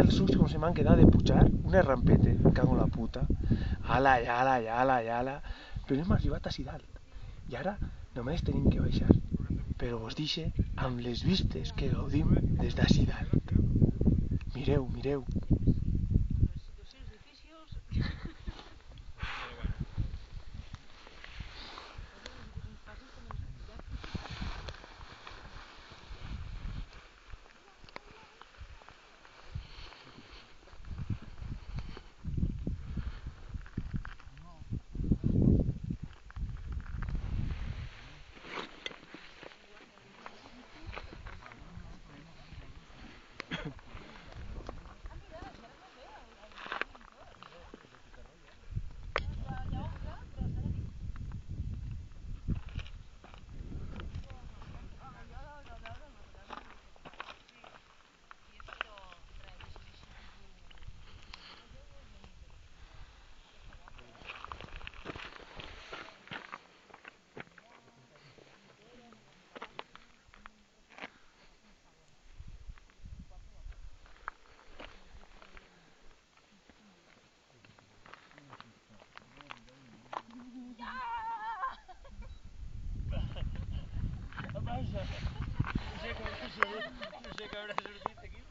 el susto com se m'han quedat de pujar unes rampetes, me cago en la puta, ala, i ala, i ala, i ala, però hem arribat a dalt i ara només tenim que baixar, però vos dixe amb les vistes que gaudim des d'ací dalt. Mireu, mireu.